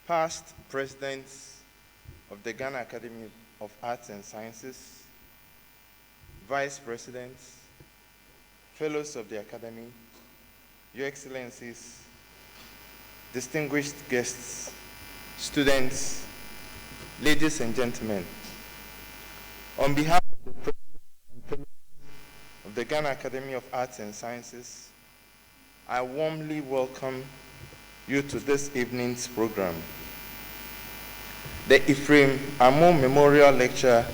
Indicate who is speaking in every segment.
Speaker 1: past presidents of the Ghana Academy of Arts and Sciences, vice presidents, fellows of the Academy, Your Excellencies, distinguished guests, students, ladies and gentlemen, on behalf of the President and Fellows of the Ghana Academy of Arts and Sciences, I warmly welcome you to this evening's program. The Ephraim Amu Memorial Lecture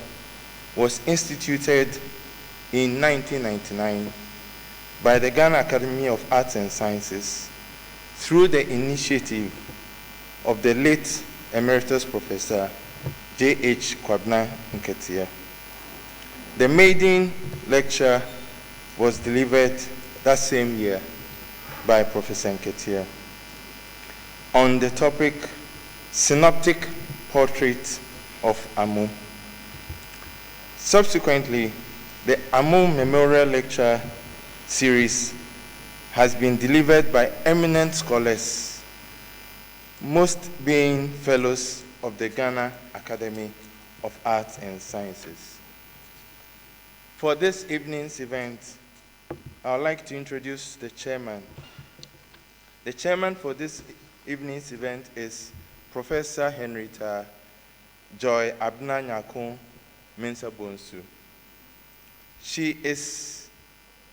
Speaker 1: was instituted in 1999 by the Ghana Academy of Arts and Sciences through the initiative of the late Emeritus Professor J.H. Kwame Nketia. The maiden lecture was delivered that same year by Professor Nketia on the topic Synoptic Portrait of Amu. Subsequently, the Amu Memorial Lecture series has been delivered by eminent scholars, most being fellows of the Ghana Academy of Arts and Sciences. For this evening's event, I would like to introduce the chairman. The chairman for this evening's event is Professor Henrietta Joy Abna Nyako Mensah Bonsu. She is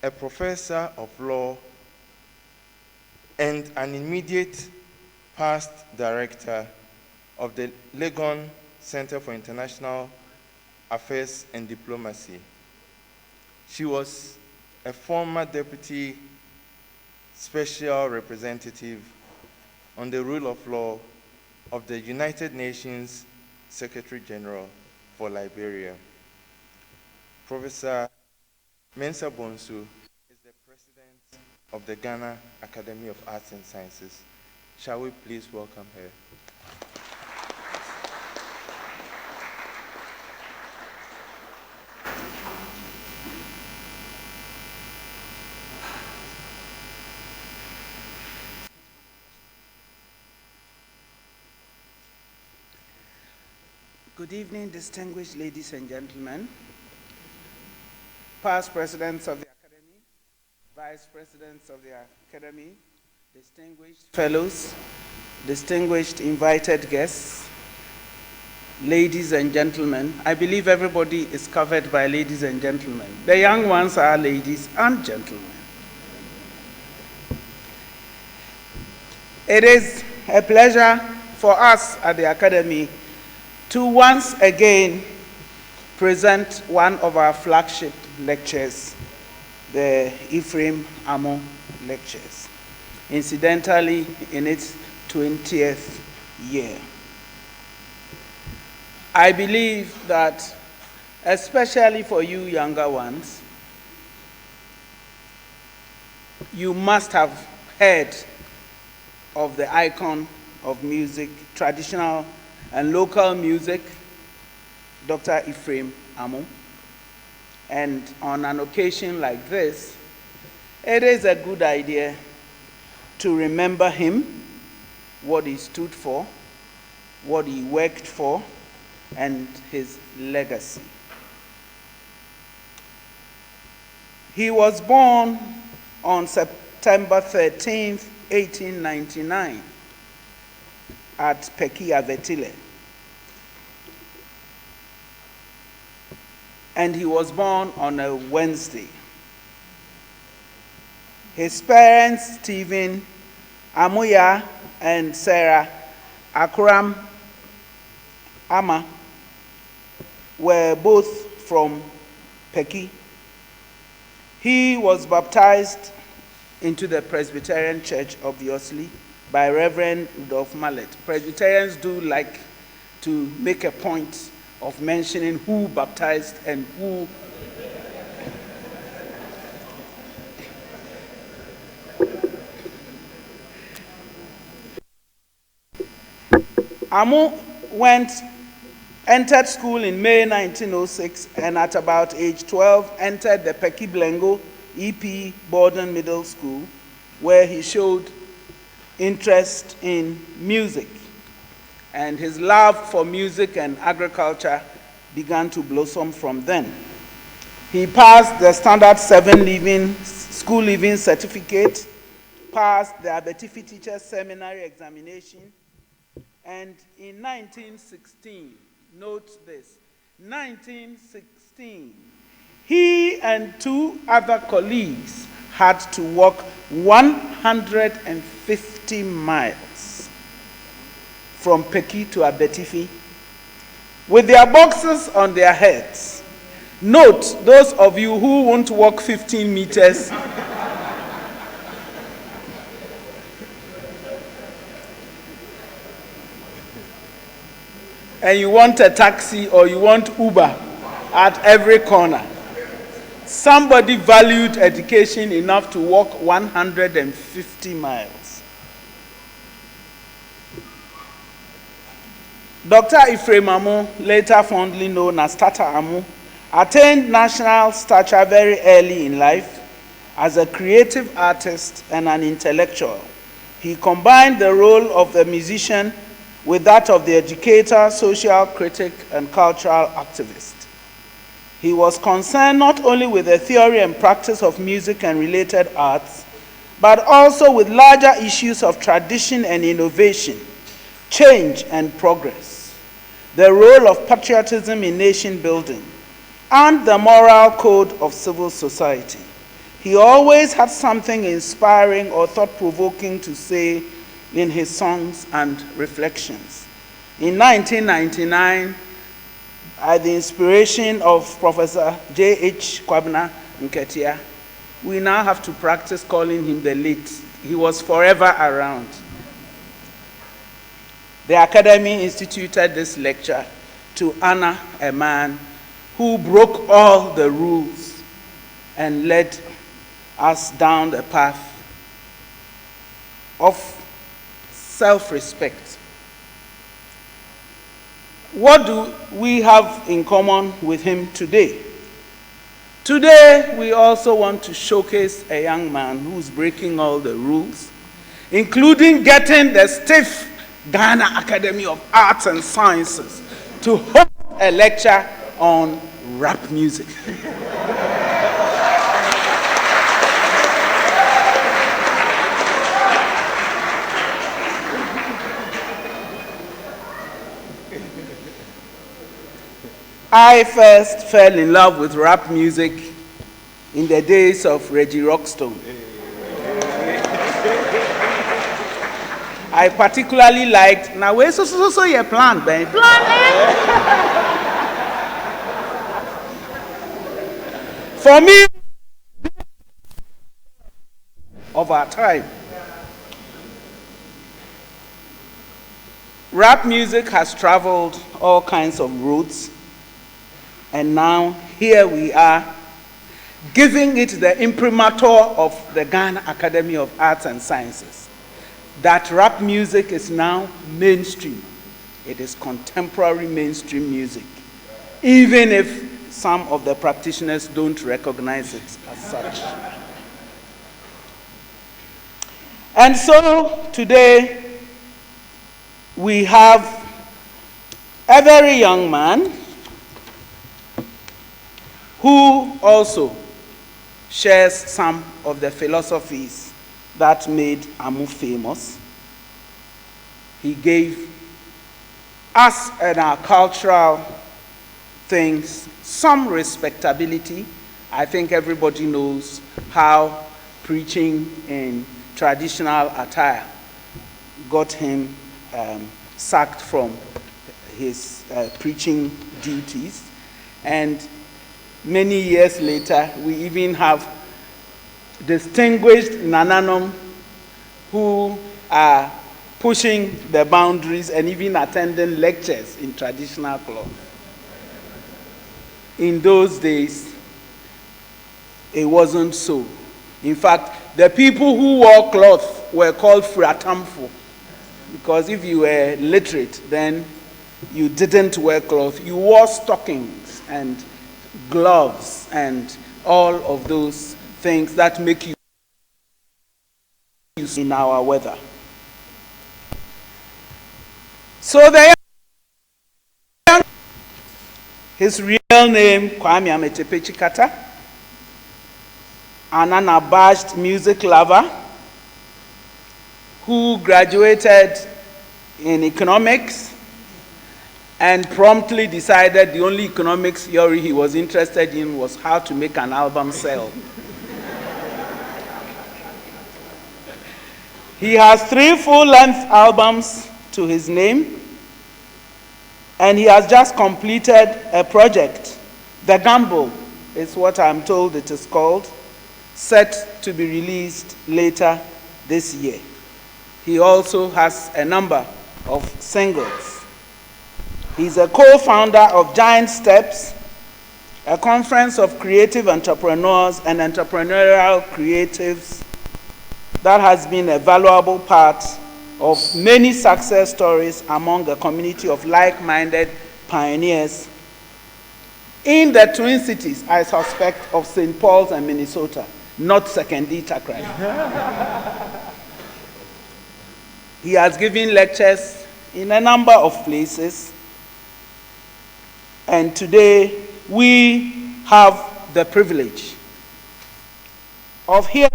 Speaker 1: a professor of law and an immediate past director of the Legon Center for International Affairs and Diplomacy. She was a former deputy special representative on the rule of law of the United Nations Secretary General for Liberia. Professor Mensah Bonsu is the president of the Ghana Academy of Arts and Sciences. Shall we please welcome her?
Speaker 2: Good evening, distinguished ladies and gentlemen, past presidents of the Academy, vice presidents of the Academy, distinguished fellows, distinguished invited guests, ladies and gentlemen. I believe everybody is covered by ladies and gentlemen. The young ones are ladies and gentlemen. It is a pleasure for us at the Academy to once again present one of our flagship lectures, the Ephraim Amu Lectures, incidentally in its 20th year. I believe that, especially for you younger ones, you must have heard of the icon of music, traditional and local music, Dr. Ephraim Amu. And on an occasion like this, it is a good idea to remember him, what he stood for, what he worked for, and his legacy. He was born on September 13th, 1899, at Peki Avetile. And he was born on a Wednesday. His parents, Stephen Amuya and Sarah Akram Ama, were both from Peki. He was baptized into the Presbyterian Church, obviously, by Reverend Rudolph Mallet. Presbyterians do like to make a point of mentioning who baptized and who. Amu entered school in May 1906, and at about age 12 entered the Peki Blengo EP Borden Middle School, where he showed interest in music. and his love for music and agriculture began to blossom from then. He passed the Standard 7 school leaving certificate, passed the Ametepee Teachers Seminary examination, and in 1916, note this, 1916, he and 2 other colleagues had to walk 150 miles from Peki to Ametepee with their boxes on their heads. Note, those of you who won't walk 15 meters and you want a taxi or you want Uber at every corner. Somebody valued education enough to walk 150 miles. Dr. Ephraim Amu, later fondly known as Tata Amu, attained national stature very early in life as a creative artist and an intellectual. He combined the role of the musician with that of the educator, social critic, and cultural activist. He was concerned not only with the theory and practice of music and related arts, but also with larger issues of tradition and innovation, change and progress, the role of patriotism in nation building, and the moral code of civil society. He always had something inspiring or thought-provoking to say in his songs and reflections. In 1999, at the inspiration of Professor J.H. Kwame Nketia, we now have to practice calling him the late. He was forever around. The Academy instituted this lecture to honor a man who broke all the rules and led us down the path of self-respect. What do we have in common with him today? Today, we also want to showcase a young man who's breaking all the rules, including getting the stiff Ghana Academy of Arts and Sciences to host a lecture on rap music. I first fell in love with rap music in the days of Reggie Rockstone. I particularly liked, now where's so your plan, Ben? For me, of our time, rap music has traveled all kinds of routes, and now here we are, giving it the imprimatur of the Ghana Academy of Arts and Sciences. That rap music is now mainstream. It is contemporary mainstream music, even if some of the practitioners don't recognize it as such. And so today we have a very young man who also shares some of the philosophies that made Amu famous. He gave us and our cultural things some respectability. I think everybody knows how preaching in traditional attire got him sacked from his preaching duties. And many years later, we even have distinguished Nananom who are pushing the boundaries and even attending lectures in traditional cloth. In those days, it wasn't so. In fact, the people who wore cloth were called fratamfo, because if you were literate, then you didn't wear cloth. You wore stockings and gloves and all of those things that make you in our weather. So his real name, Kwame Ametepee Tsikata, an unabashed music lover who graduated in economics and promptly decided the only economics theory he was interested in was how to make an album sell. He has 3 full-length albums to his name, and he has just completed a project. The Gamble is what I'm told it is called, set to be released later this year. He also has a number of singles. He's a co-founder of Giant Steps, a conference of creative entrepreneurs and entrepreneurial creatives that has been a valuable part of many success stories among a community of like-minded pioneers in the Twin Cities, I suspect, of St. Paul's and Minnesota, not Sekondi Takrady. He has given lectures in a number of places, and today we have the privilege of hearing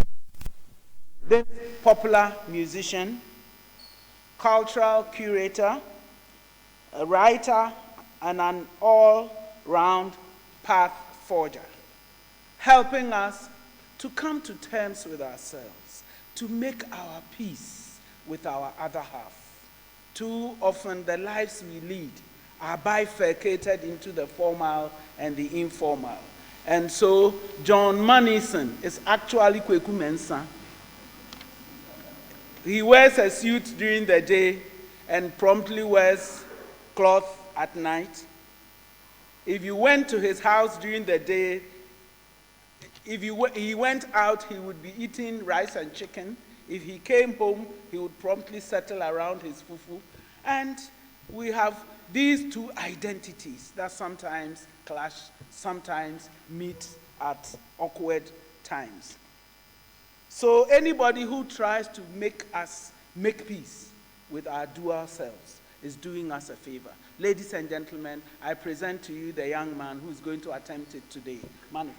Speaker 2: this popular musician, cultural curator, a writer, and an all-round path forger, helping us to come to terms with ourselves, to make our peace with our other half. Too often the lives we lead are bifurcated into the formal and the informal. And so John Manison is actually Kweku Mensah. He wears a suit during the day and promptly wears cloth at night. If you went to his house during the day, if he went out, he would be eating rice and chicken. If he came home, he would promptly settle around his fufu. And we have these 2 identities that sometimes clash, sometimes meet at awkward times. So anybody who tries to make us make peace with our dual selves is doing us a favor. Ladies and gentlemen, I present to you the young man who is going to attempt it today. M.anifest.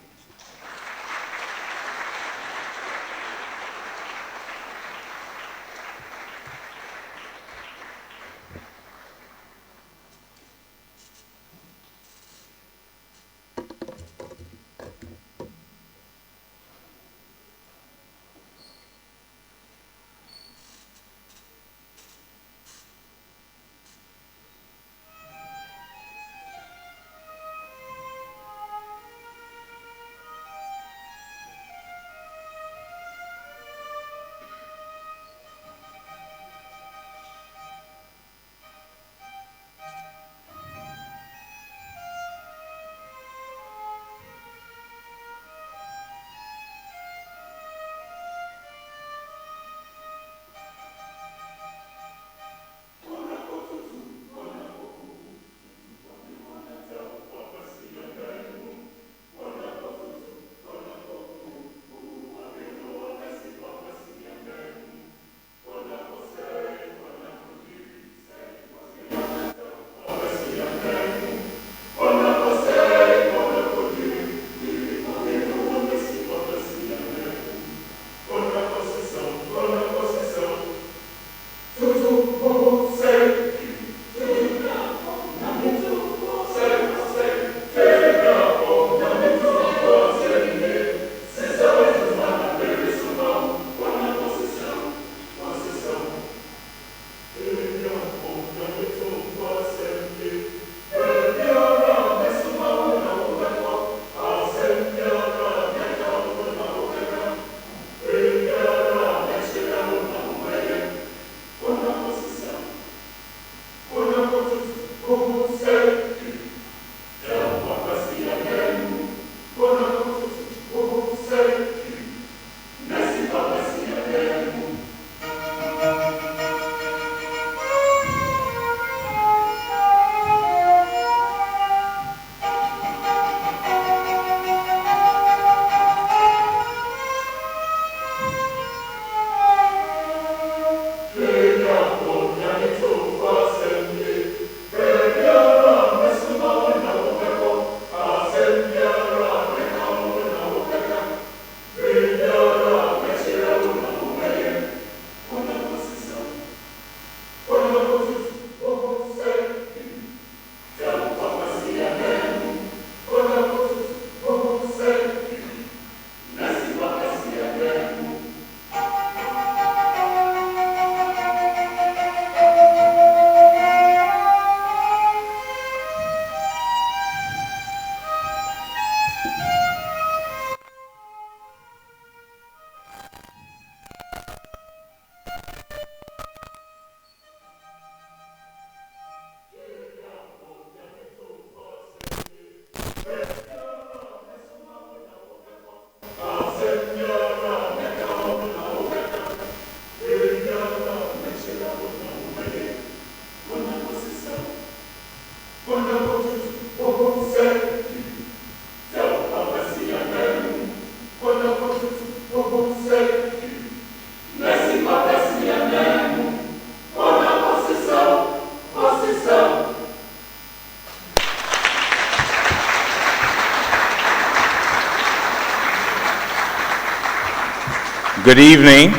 Speaker 3: Good evening.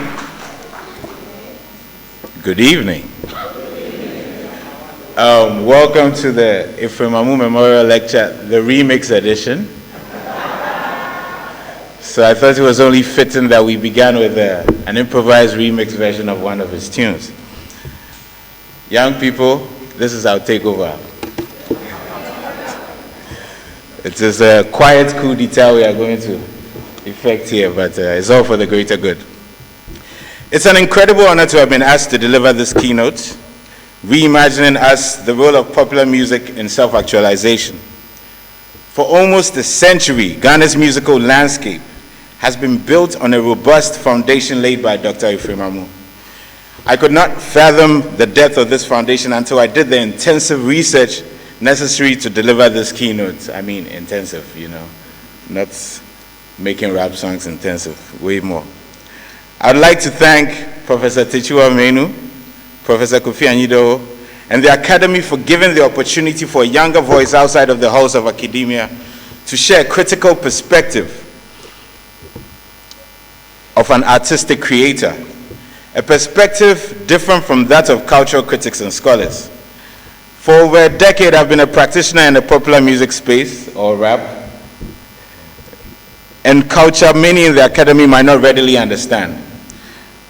Speaker 3: Good evening. Welcome to the Ephraim Amu Memorial Lecture, the remix edition. So I thought it was only fitting that we began with an improvised remix version of one of his tunes. Young people, this is our takeover. It is a quiet coup d'etat we are going to effect here, but it's all for the greater good. It's an incredible honor to have been asked to deliver this keynote, reimagining us the role of popular music in self-actualization. For almost a century, Ghana's musical landscape has been built on a robust foundation laid by Dr. Ephraim Amu. I could not fathom the depth of this foundation until I did the intensive research necessary to deliver this keynote. I mean, intensive, you know, not making rap songs intensive, way more. I'd like to thank Professor Techiwa Menu, Professor Kofi Anyido, and the Academy for giving the opportunity for a younger voice outside of the halls of academia to share a critical perspective of an artistic creator, a perspective different from that of cultural critics and scholars. For over a decade, I've been a practitioner in the popular music space, or rap, and culture many in the academy might not readily understand.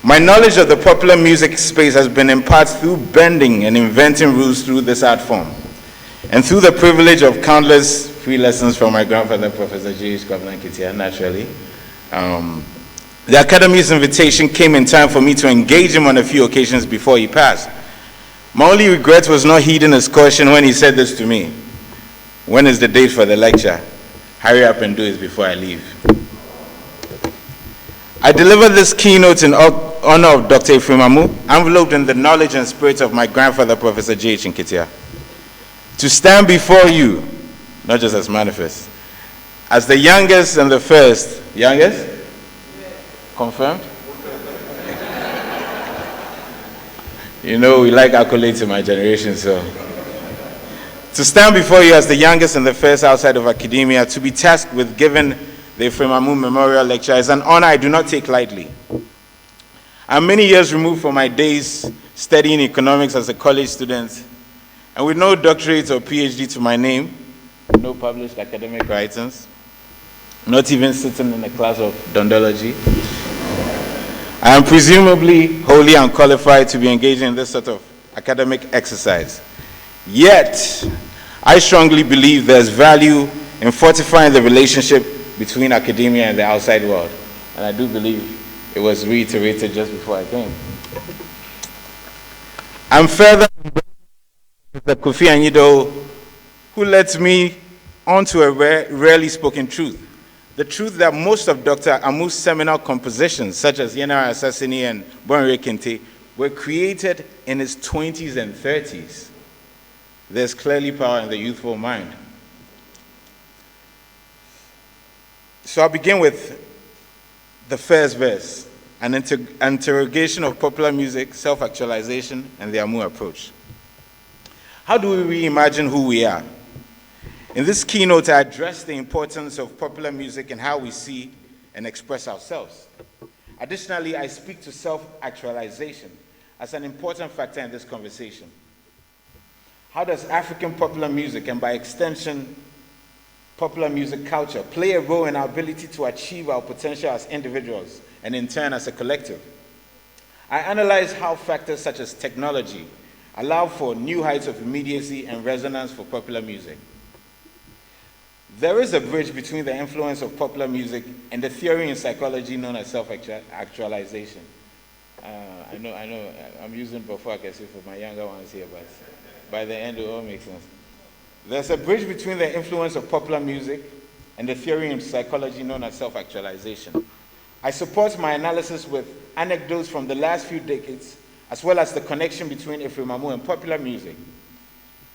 Speaker 3: My knowledge of the popular music space has been in part through bending and inventing rules through this art form, and through the privilege of countless free lessons from my grandfather, Professor J.H. Kwame, naturally. The Academy's invitation came in time for me to engage him on a few occasions before he passed. My only regret was not heeding his caution when he said this to me: "When is the date for the lecture? Hurry up and do it before I leave." I delivered this keynote in honor of Dr. Ephraim Amu, enveloped in the knowledge and spirit of my grandfather, Professor J.H. Nketia. To stand before you, not just as manifest, as the youngest and the first, youngest? Confirmed? You know, we like accolades in my generation, so. To stand before you as the youngest and the first outside of academia, to be tasked with giving the Ephraim Amu Memorial Lecture is an honor I do not take lightly. I'm many years removed from my days studying economics as a college student, and with no doctorate or PhD to my name, no published academic writings, not even sitting in a class of dondology, I am presumably wholly unqualified to be engaging in this sort of academic exercise. Yet, I strongly believe there's value in fortifying the relationship between academia and the outside world. And I do believe it was reiterated just before I came. I'm further with the Kofi Anyido, who led me onto a rarely spoken truth. The truth that most of Dr. Amu's seminal compositions, such as Yenara Assassini and Bonre Kente, were created in his 20s and 30s. There's clearly power in the youthful mind. So I'll begin with the first verse, an interrogation of popular music, self-actualization, and the Amu approach. How do we reimagine who we are? In this keynote, I address the importance of popular music and how we see and express ourselves. Additionally, I speak to self-actualization as an important factor in this conversation. How does African popular music, and by extension, popular music culture, play a role in our ability to achieve our potential as individuals and in turn as a collective? I analyze how factors such as technology allow for new heights of immediacy and resonance for popular music. There is a bridge between the influence of popular music and the theory in psychology known as self-actualization. I know, I'm using before I can see for my younger ones here, but by the end it all makes sense. There's a bridge between the influence of popular music and the theory in psychology known as self-actualization. I support my analysis with anecdotes from the last few decades, as well as the connection between Ephraim Amu and popular music.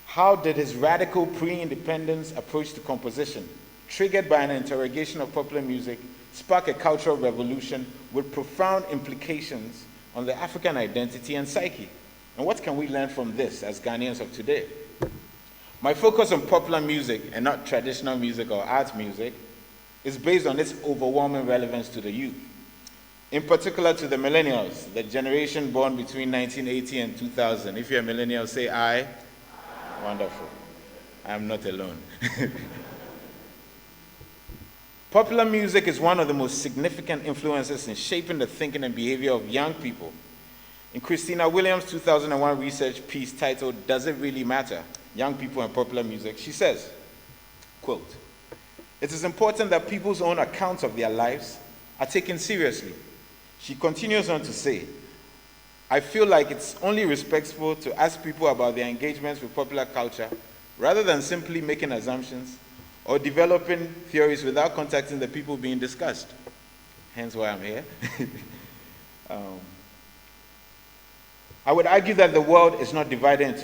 Speaker 3: How did his radical pre-independence approach to composition, triggered by an interrogation of popular music, spark a cultural revolution with profound implications on the African identity and psyche? And what can we learn from this as Ghanaians of today? My focus on popular music and not traditional music or art music is based on its overwhelming relevance to the youth. in particular to the millennials, the generation born between 1980 and 2000. If you're a millennial, say I. Wonderful. I'm not alone. Popular music is one of the most significant influences in shaping the thinking and behavior of young people. In Christina Williams' 2001 research piece titled, "Does It Really Matter? Young People and Popular Music," she says, quote, "It is important that people's own accounts of their lives are taken seriously." She continues on to say, "I feel like it's only respectful to ask people about their engagements with popular culture rather than simply making assumptions or developing theories without contacting the people being discussed. Hence why I'm here." I would argue that the world is not divided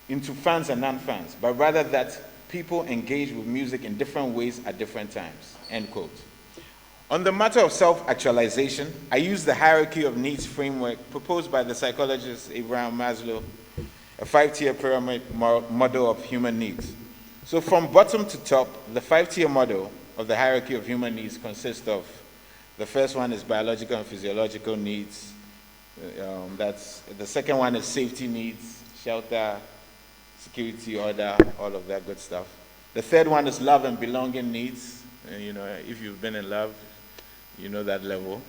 Speaker 3: into fans and non-fans, but rather that people engage with music in different ways at different times, end quote. On the matter of self-actualization, I use the hierarchy of needs framework proposed by the psychologist Abraham Maslow, a 5-tier pyramid model of human needs. So from bottom to top, the 5-tier model of the hierarchy of human needs consists of, the first one is biological and physiological needs. The second one is safety needs, shelter, security, order, all of that good stuff. The third one is love and belonging needs. If you've been in love, you know that level.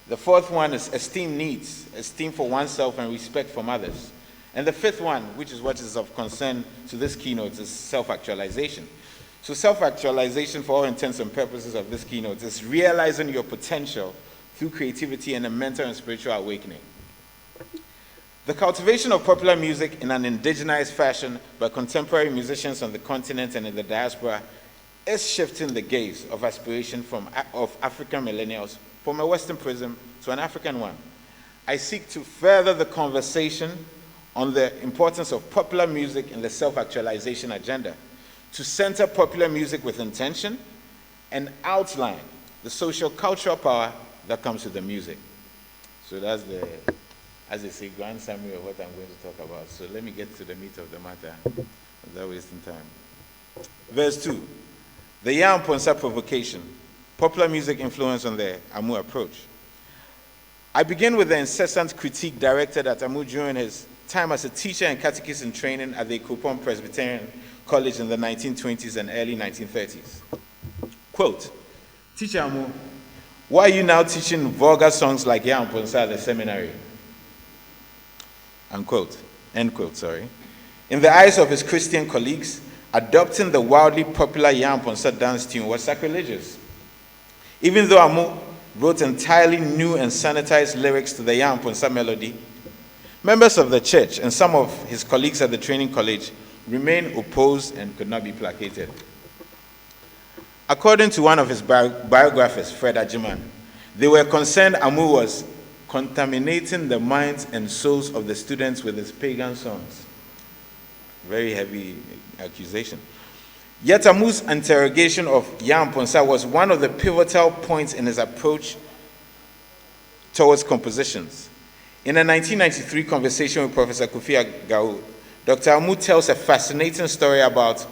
Speaker 3: The fourth one is esteem needs, esteem for oneself and respect from others. And the fifth one, which is what is of concern to this keynote, is self-actualization. So self-actualization, for all intents and purposes of this keynote, is realizing your potential through creativity and a mental and spiritual awakening. The cultivation of popular music in an indigenized fashion by contemporary musicians on the continent and in the diaspora is shifting the gaze of aspiration of African millennials from a Western prism to an African one. I seek to further the conversation on the importance of popular music in the self-actualization agenda, to center popular music with intention and outline the social cultural power that comes with the music. So that's the, as they say, grand summary of what I'm going to talk about. So let me get to the meat of the matter without wasting time. Verse 2, the Yam Ponsa provocation, popular music influence on the Amu approach. I begin with the incessant critique directed at Amu during his time as a teacher and catechist in training at the Kupon Presbyterian College in the 1920s and early 1930s. Quote, "Teacher Amu, why are you now teaching vulgar songs like Yam Ponsa at the seminary?" Unquote. End quote, sorry. In the eyes of his Christian colleagues, adopting the wildly popular Yam Ponsa dance tune was sacrilegious. Even though Amu wrote entirely new and sanitized lyrics to the Yam Ponsa melody, members of the church and some of his colleagues at the training college remained opposed and could not be placated. According to one of his biographers, Fred Ajiman, they were concerned Amu was contaminating the minds and souls of the students with his pagan songs. Very heavy accusation. Yet Amu's interrogation of Yam Ponsa was one of the pivotal points in his approach towards compositions. In a 1993 conversation with Professor Kofi Agawu, Dr. Amu tells a fascinating story about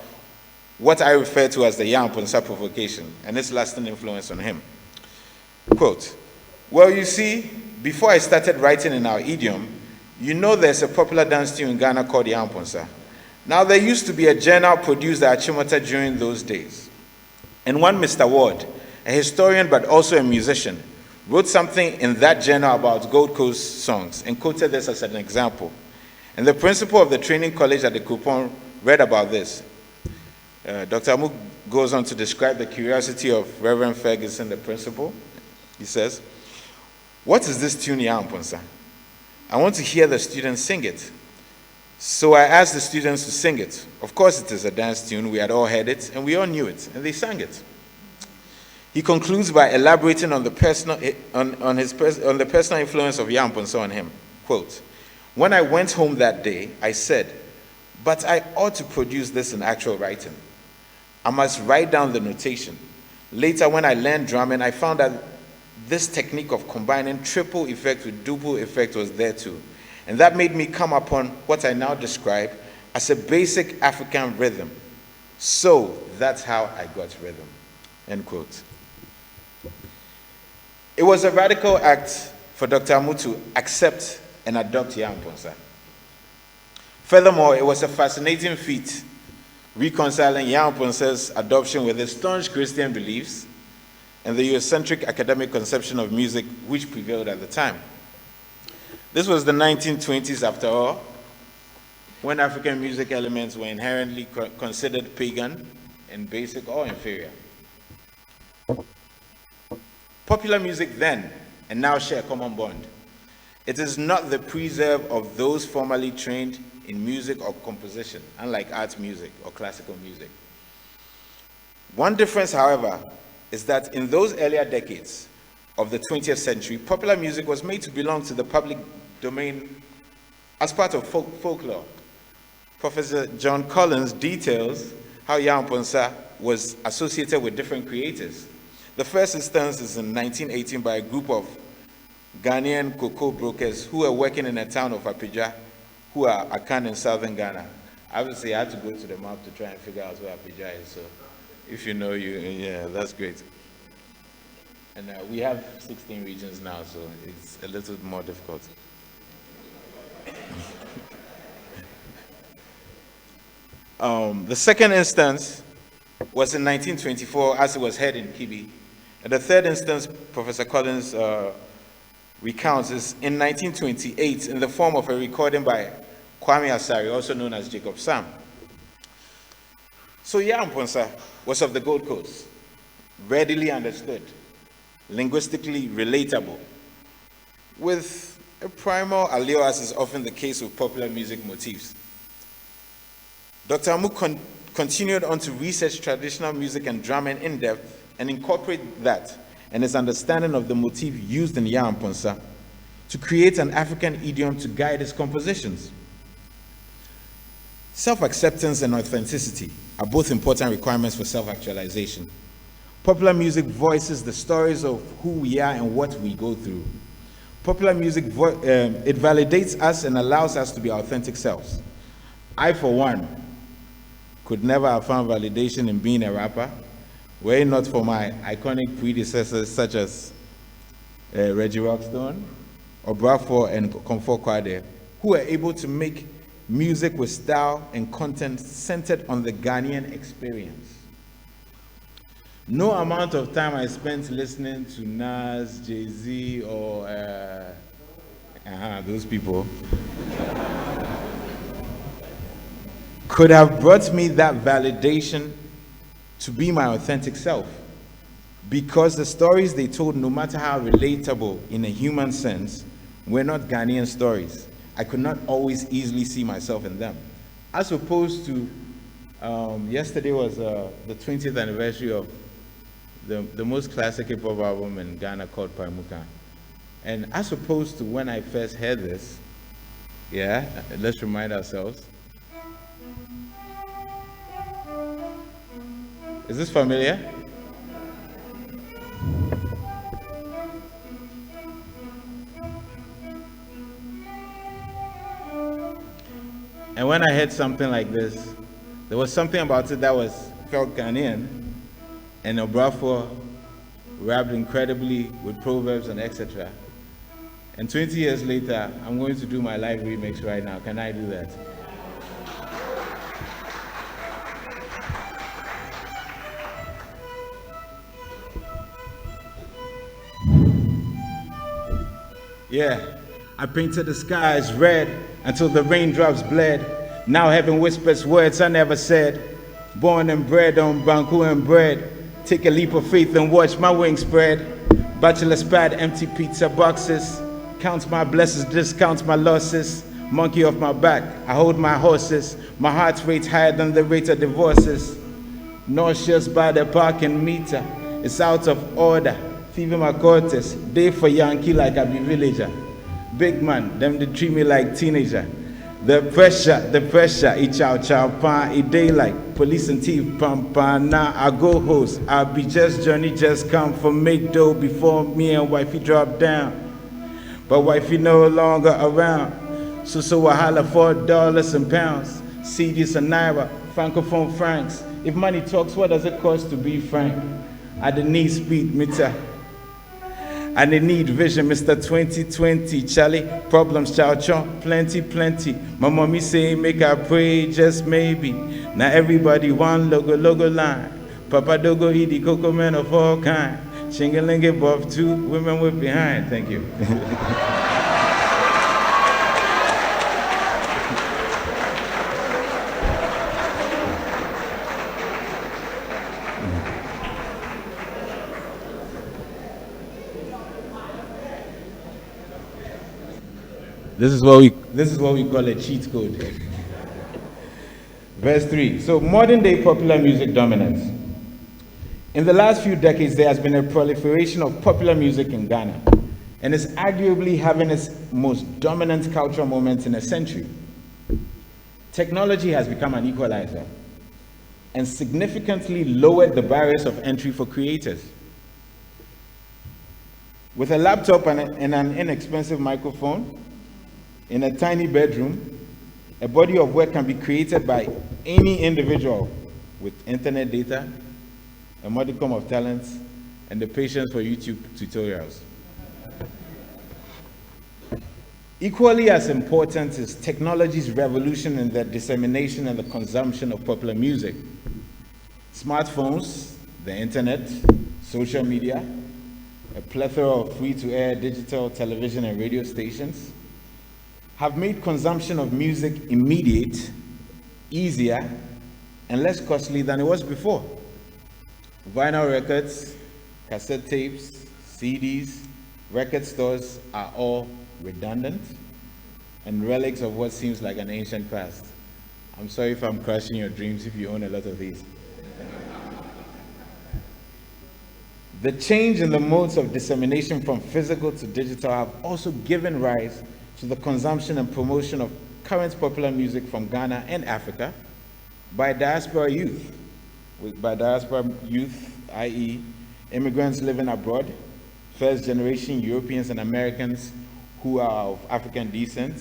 Speaker 3: what I refer to as the Yam Ponsa provocation and its lasting influence on him. Quote, "Well, you see, before I started writing in our idiom, you know there's a popular dance tune in Ghana called Yam Ponsa. Now, there used to be a journal produced at Achimota during those days. And one Mr. Ward, a historian but also a musician, wrote something in that journal about Gold Coast songs and quoted this as an example. And the principal of the training college at the Kupon read about this." Dr. Amu goes on to describe the curiosity of Reverend Ferguson, the principal. He says, "What is this tune, Yam Ponsa? I want to hear the students sing it. So I asked the students to sing it. Of course it is a dance tune, we had all heard it, and we all knew it, and they sang it." He concludes by elaborating on the personal influence of Yam Ponsa on him. Quote, "When I went home that day, I said, but I ought to produce this in actual writing. I must write down the notation. Later, when I learned drumming, I found that this technique of combining triple effect with double effect was there too. And that made me come upon what I now describe as a basic African rhythm. So that's how I got rhythm." End quote. It was a radical act for Dr. Amu to accept and adopt Yamponsa. Furthermore, it was a fascinating feat reconciling Yamponsa's adoption with his staunch Christian beliefs and the Eurocentric academic conception of music which prevailed at the time. This was the 1920s, after all, when African music elements were inherently considered pagan and basic or inferior. Popular music then and now share a common bond. It is not the preserve of those formerly trained in music or composition, unlike art music or classical music. One difference, however, is that in those earlier decades of the 20th century, popular music was made to belong to the public domain as part of folklore. Professor John Collins details how Yamponsa was associated with different creators. The first instance is in 1918 by a group of Ghanaian cocoa brokers who were working in a town of Apija, who are Akan in southern Ghana. Obviously, I had to go to the map to try and figure out where Apija is, so if you know, yeah, that's great. And we have 16 regions now, so it's a little more difficult. The second instance was in 1924, as it was held in Kibi. And the third instance, Professor Collins recounts, is in 1928 in the form of a recording by Kwame Asari, also known as Jacob Sam. So Yamponsa was of the Gold Coast, readily understood, linguistically relatable, with a primal allure, as is often the case with popular music motifs. Dr. Amu continued on to research traditional music and drumming in depth and incorporate that and his understanding of the motif used in Yamponsa to create an African idiom to guide his compositions. Self-acceptance and authenticity are both important requirements for self-actualization. Popular music voices the stories of who we are and what we go through. Popular music, it validates us and allows us to be our authentic selves. I, for one, could never have found validation in being a rapper, were it not for my iconic predecessors such as Reggie Rockstone, Obrafour, and Comfort Kwade, who were able to make music with style and content centered on the Ghanaian experience. No amount of time I spent listening to Nas, Jay-Z, or those people could have brought me that validation to be my authentic self, because the stories they told, no matter how relatable in a human sense, were not Ghanaian stories. I could not always easily see myself in them. As opposed to, yesterday was the 20th anniversary of the most classic hip-hop album in Ghana called Paimuka. And as opposed to when I first heard this, yeah, let's remind ourselves. Is this familiar? And when I heard something like this, there was something about it that felt Ghanaian, and Obrafour rapped incredibly with proverbs and etc. And 20 years later, I'm going to do my live remix right now. Can I do that? Yeah, I painted the skies red until the raindrops bled. Now heaven whispers words I never said. Born and bred on Banku and bread. Take a leap of faith and watch my wings spread. Bachelor's pad, empty pizza boxes. Count my blessings, discount my losses. Monkey off my back, I hold my horses. My heart rate higher than the rate of divorces. Nauseous by the parking meter. It's out of order. Fever my cortes, day for Yankee like I be villager. Big man, them they treat me like teenager. The pressure, each chow pan, a day like police and thief, pam pam. Now I go host, I be just Johnny, just come for make dough before me and wifey drop down. But wifey no longer around, so I holler $4 and pounds, CDs and naira, francophone francs. If money talks, what does it cost to be frank? At the knee speed meter. And they need vision, Mr. 2020. Charlie, problems, chow chow, plenty, plenty. My mommy say, make I pray, just maybe. Now everybody one logo line. Papa dogo eat the cocoa man of all kind. Shingalinga above two, women with behind. Thank you. This is what we call a cheat code. Verse 3. So modern day popular music dominance. In the last few decades, there has been a proliferation of popular music in Ghana, and is arguably having its most dominant cultural moments in a century. Technology has become an equalizer and significantly lowered the barriers of entry for creators. With a laptop and an inexpensive microphone, in a tiny bedroom, a body of work can be created by any individual with internet data, a modicum of talents, and the patience for YouTube tutorials. Equally as important is technology's revolution in the dissemination and the consumption of popular music. Smartphones, the internet, social media, a plethora of free-to-air digital television and radio stations have made consumption of music immediate, easier, and less costly than it was before. Vinyl records, cassette tapes, CDs, record stores are all redundant and relics of what seems like an ancient past. I'm sorry if I'm crushing your dreams if you own a lot of these. The change in the modes of dissemination from physical to digital have also given rise to the consumption and promotion of current popular music from Ghana and Africa by diaspora youth. By diaspora youth, i.e. immigrants living abroad, first generation Europeans and Americans who are of African descent.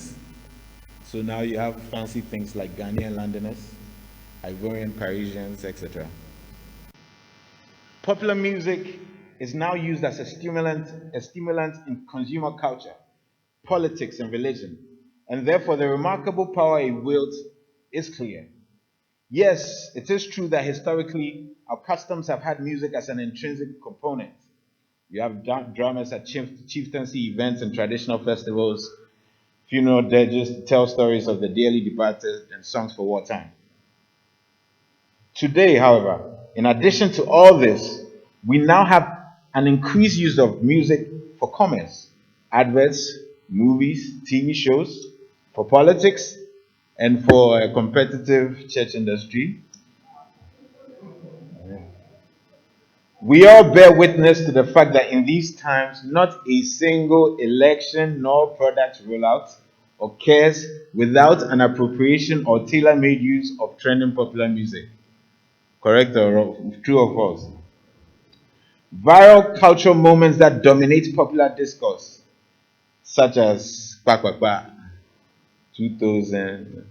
Speaker 3: So now you have fancy things like Ghanaian Londoners, Ivorian Parisians, etc. Popular music is now used as a stimulant in consumer culture, politics, and religion, and therefore the remarkable power it wields is clear. Yes, it is true that historically our customs have had music as an intrinsic component. You have drummers at chieftaincy events and traditional festivals, funeral dirges to tell stories of the dearly departed, and songs for wartime. Today, however, in addition to all this, we now have an increased use of music for commerce, adverts, movies, TV shows, for politics, and for a competitive church industry. We all bear witness to the fact that in these times, not a single election nor product rollout occurs without an appropriation or tailor-made use of trending popular music. Correct or true or false? Viral cultural moments that dominate popular discourse, such as Kwa Kwa Kwa, 2000,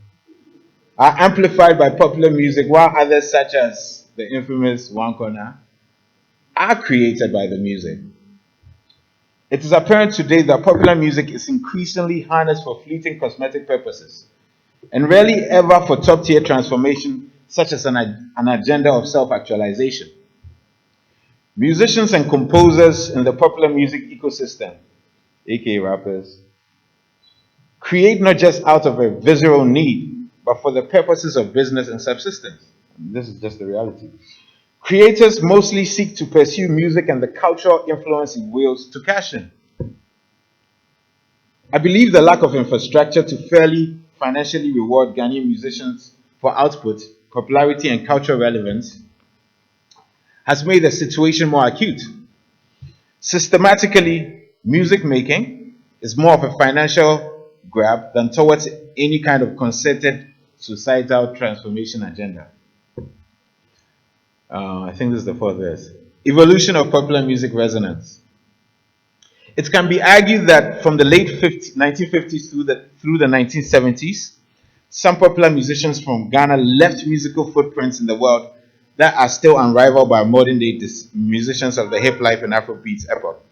Speaker 3: are amplified by popular music, while others, such as the infamous One Corner, are created by the music. It is apparent today that popular music is increasingly harnessed for fleeting cosmetic purposes, and rarely ever for top-tier transformation, such as an agenda of self-actualization. Musicians and composers in the popular music ecosystem, aka rappers, create not just out of a visceral need, but for the purposes of business and subsistence. This is just the reality. Creators mostly seek to pursue music and the cultural influence it wields to cash in. I believe the lack of infrastructure to fairly financially reward Ghanaian musicians for output, popularity, and cultural relevance has made the situation more acute. Systematically, music making is more of a financial grab than towards any kind of concerted societal transformation agenda. I think this is the fourth verse. Evolution of popular music resonance. It can be argued that from the late 1950s through the 1970s, some popular musicians from Ghana left musical footprints in the world that are still unrivaled by modern day musicians of the hip life and Afrobeats epoch.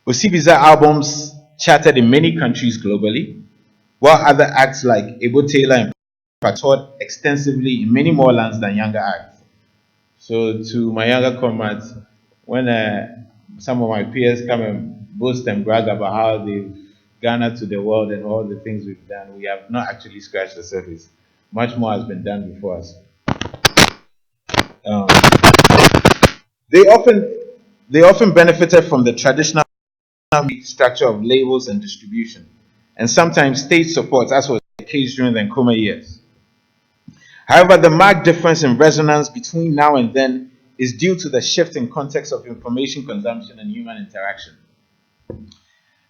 Speaker 3: Osibiza albums charted in many countries globally, while other acts like Ebo Taylor and Papa toured extensively in many more lands than younger acts. So to my younger comrades, when some of my peers come and boast and brag about how they've gone out to the world and all the things we've done, we have not actually scratched the surface. Much more has been done before us. Um, they often benefited from the traditional structure of labels and distribution, and sometimes state support, as was the case during the Nkrumah years. However, the marked difference in resonance between now and then is due to the shift in context of information consumption and human interaction.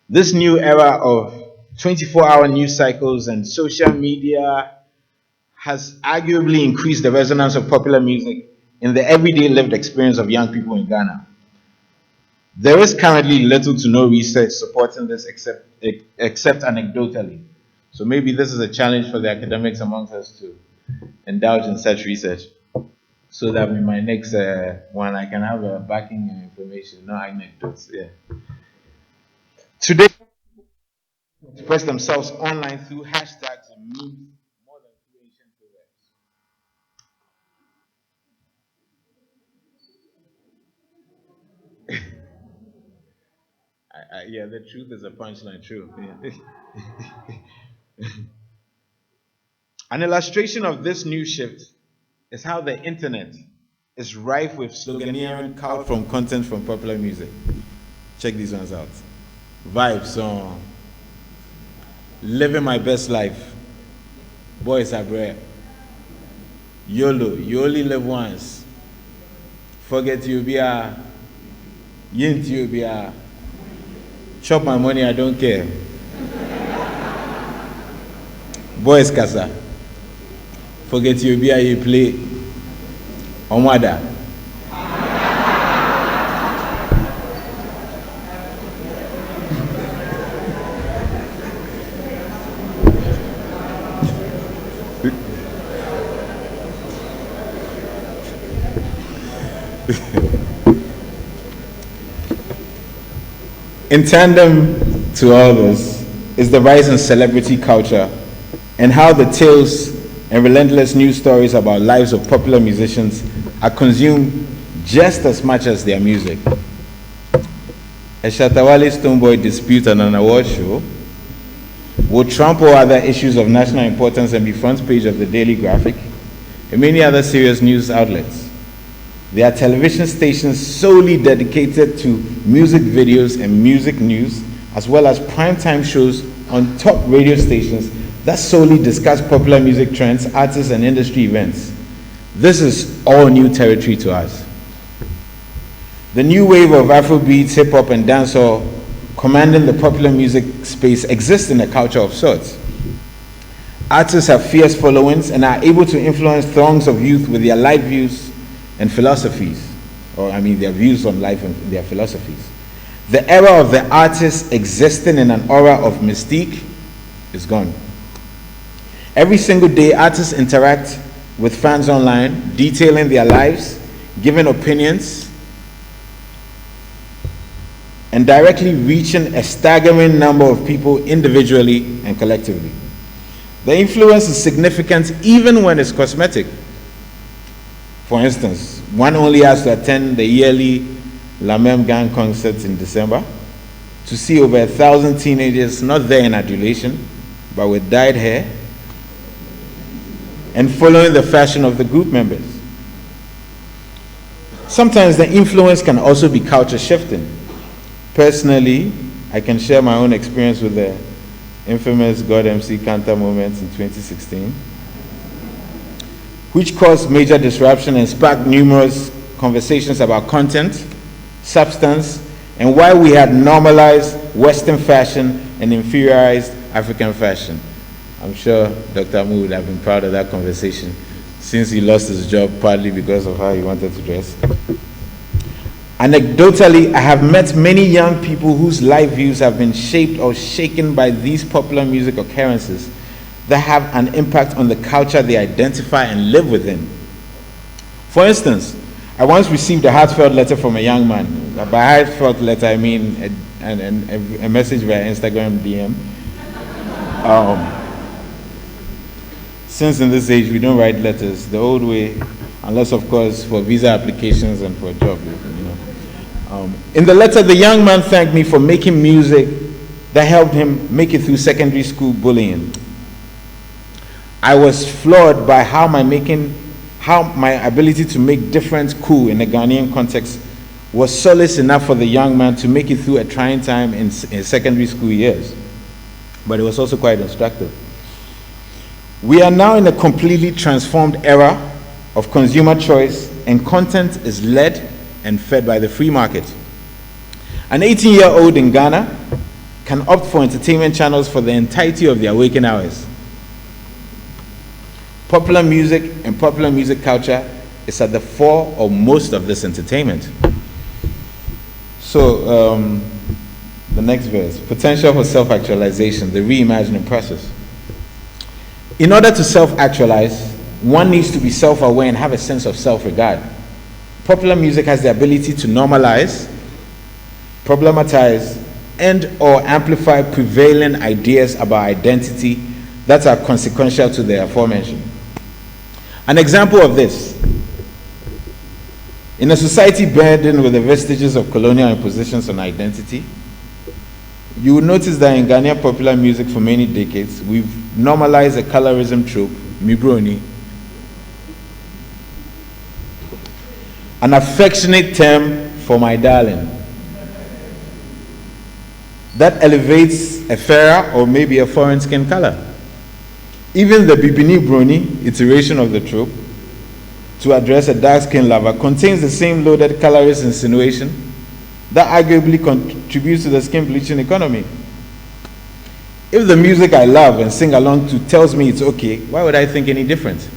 Speaker 3: This new era of 24-hour news cycles and social media has arguably increased the resonance of popular music in the everyday lived experience of young people in Ghana. There is currently little to no research supporting this except anecdotally. So maybe this is a challenge for the academics amongst us to indulge in such research, so that in my next one I can have a backing information, not anecdotes. Yeah. Today, express themselves online through hashtags and memes more than through ancient proverbs. Yeah, the truth is a punchline. True. Yeah. An illustration of this new shift is how the internet is rife with sloganeering culled from content from popular music. Check these ones out. Vibe song. Living my best life. Boys are rare. YOLO. You only live once. Forget you be a. Yint you be a. Chop my money, I don't care. Boys Kasa. Forget you be a you play. Omada. In tandem to all this is the rise in celebrity culture and how the tales and relentless news stories about lives of popular musicians are consumed just as much as their music. A Shatawale Stoneboy dispute on an award show will trump all other issues of national importance and be front page of the Daily Graphic and many other serious news outlets. There are television stations solely dedicated to music videos and music news, as well as primetime shows on top radio stations that solely discuss popular music trends, artists, and industry events. This is all new territory to us. The new wave of Afrobeats, hip-hop, and dancehall commanding the popular music space exists in a culture of sorts. Artists have fierce followings and are able to influence throngs of youth with their life views and philosophies, their views on life and their philosophies. The era of the artist existing in an aura of mystique is gone. Every single day, artists interact with fans online, detailing their lives, giving opinions, and directly reaching a staggering number of people individually and collectively. The influence is significant even when it's cosmetic. For instance, one only has to attend the yearly La Même Gang concerts in December to see over 1,000 teenagers not there in adulation, but with dyed hair and following the fashion of the group members. Sometimes the influence can also be culture shifting. Personally, I can share my own experience with the infamous God MC Kanta moment in 2016, which caused major disruption and sparked numerous conversations about content, substance, and why we had normalized Western fashion and inferiorized African fashion. I'm sure Dr. Amu would have been proud of that conversation since he lost his job partly because of how he wanted to dress. Anecdotally, I have met many young people whose life views have been shaped or shaken by these popular music occurrences that have an impact on the culture they identify and live within. For instance, I once received a heartfelt letter from a young man. By heartfelt letter, I mean and a message via Instagram DM. Since in this age we don't write letters the old way, unless of course for visa applications and for a job, you know. In the letter, the young man thanked me for making music that helped him make it through secondary school bullying. I was floored by how my ability to make difference cool in a Ghanaian context was solace enough for the young man to make it through a trying time in secondary school years. But it was also quite instructive. We are now in a completely transformed era of consumer choice, and content is led and fed by the free market. An 18-year-old in Ghana can opt for entertainment channels for the entirety of their waking hours. Popular music and popular music culture is at the fore of most of this entertainment. So, the next verse, potential for self-actualization, the reimagining process. In order to self-actualize, one needs to be self-aware and have a sense of self-regard. Popular music has the ability to normalize, problematize, and or amplify prevailing ideas about identity that are consequential to the aforementioned. An example of this, in a society burdened with the vestiges of colonial impositions on identity, you will notice that in Ghanaian popular music for many decades, we've normalized a colorism trope, mibroni, an affectionate term for my darling, that elevates a fairer or maybe a foreign skin color. Even the Bibini Brony iteration of the trope to address a dark-skinned lover contains the same loaded colorist insinuation that arguably contributes to the skin bleaching economy. If the music I love and sing along to tells me it's okay, why would I think any different?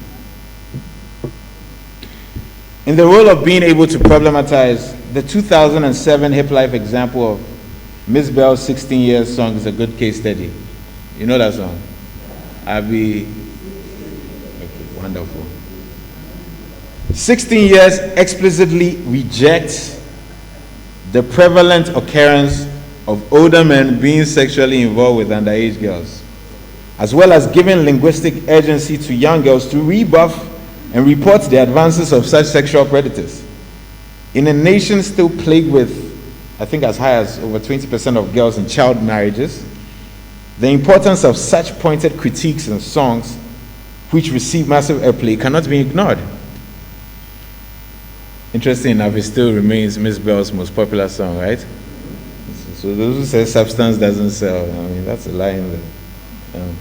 Speaker 3: In the role of being able to problematize, the 2007 Hip Life example of Miss Bell's 16 Years song is a good case study. You know that song? Okay, wonderful. 16 Years explicitly rejects the prevalent occurrence of older men being sexually involved with underage girls, as well as giving linguistic urgency to young girls to rebuff and report the advances of such sexual predators. In a nation still plagued with, I think as high as over 20% of girls in child marriages, the importance of such pointed critiques and songs which receive massive airplay cannot be ignored. Interesting enough, it still remains Miss Bell's most popular song, right? So those who say substance doesn't sell, I mean, that's a lie in there.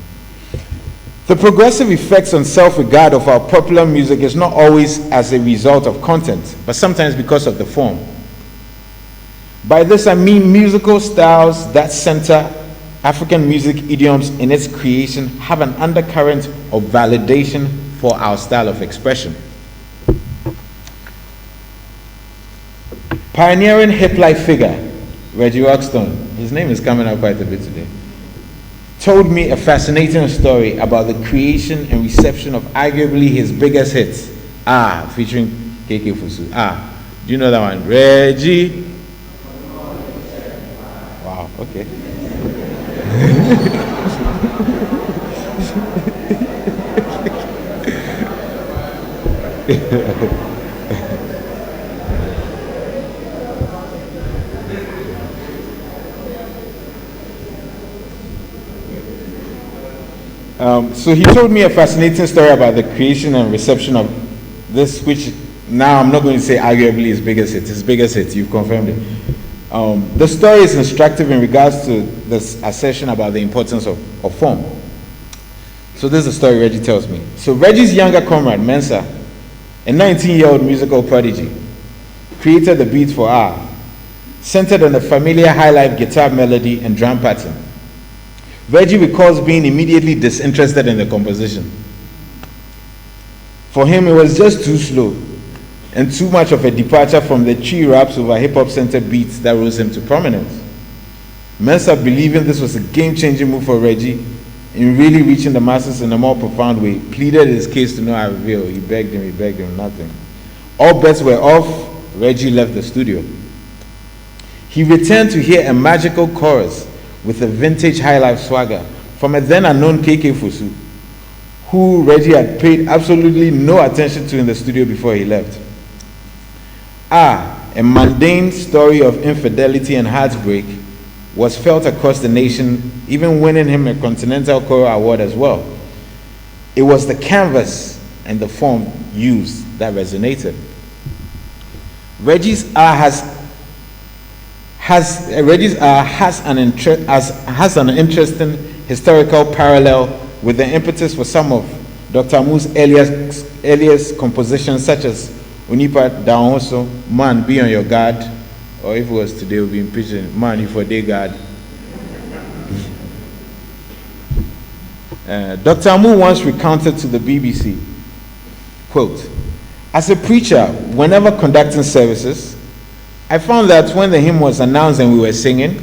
Speaker 3: The progressive effects on self-regard of our popular music is not always as a result of content, but sometimes because of the form. By this I mean musical styles that center African music idioms in its creation have an undercurrent of validation for our style of expression. Pioneering hip-life figure, Reggie Rockstone, his name is coming up quite a bit today, told me a fascinating story about the creation and reception of arguably his biggest hits, featuring KK Fusu. Do you know that one? Reggie. Wow, okay. So he told me a fascinating story about the creation and reception of this, which now I'm not going to say arguably his biggest hit. His biggest hit, you've confirmed it. The story is instructive in regards to this assertion about the importance of form. So this is the story Reggie tells me. So Reggie's younger comrade, Mensa, a 19-year-old musical prodigy, created the beat for R, centered on the familiar high-life guitar melody and drum pattern. Reggie recalls being immediately disinterested in the composition. For him, it was just too slow and too much of a departure from the tree raps over hip-hop centered beats that rose him to prominence. Mensa, believing this was a game-changing move for Reggie in really reaching the masses in a more profound way, pleaded his case to no avail. He begged him, nothing. All bets were off. Reggie left the studio. He returned to hear a magical chorus with a vintage high-life swagger from a then unknown KK Fosu, who Reggie had paid absolutely no attention to in the studio before he left. A mundane story of infidelity and heartbreak was felt across the nation, even winning him a Continental Choral Award as well. It was the canvas and the form used that resonated. Reggie's has an interesting historical parallel with the impetus for some of Dr. Amu's earliest compositions, such as Onipa Daonso, Man, Be on Your Guard, or if it was today, it would be in Pidgin, Man, You for Day Guard. Dr. Amu once recounted to the BBC, quote, "As a preacher, whenever conducting services, I found that when the hymn was announced and we were singing,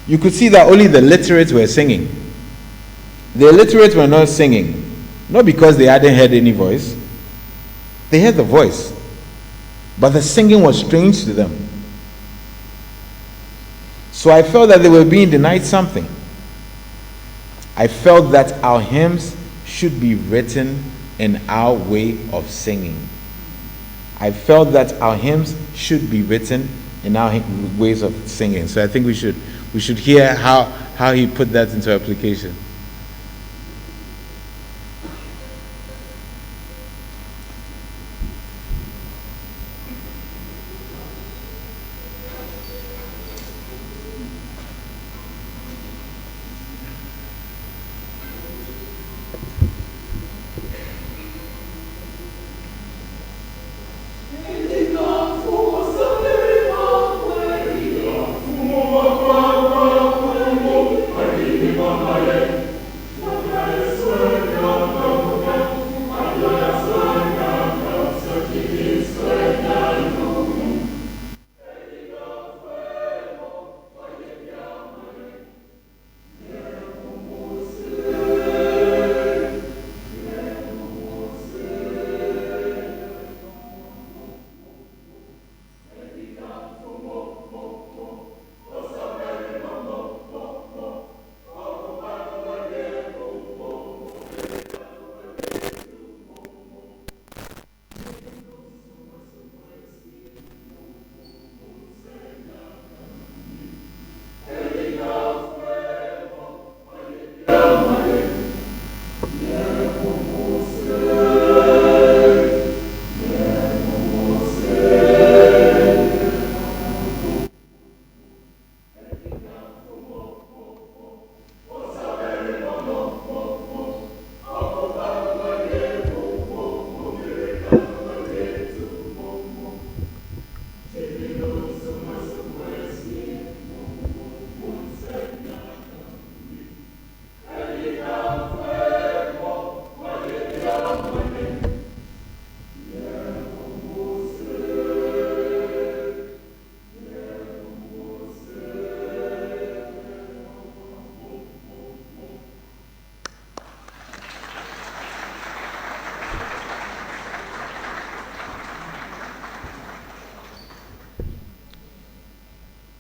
Speaker 3: you could see that only the literate were singing. The illiterate were not singing, not because they hadn't heard any voice. They heard the voice, but the singing was strange to them. So I felt that they were being denied something. I felt that our hymns should be written in our way of singing. I felt that our hymns should be written in our ways of singing." So I think we should hear how he put that into application.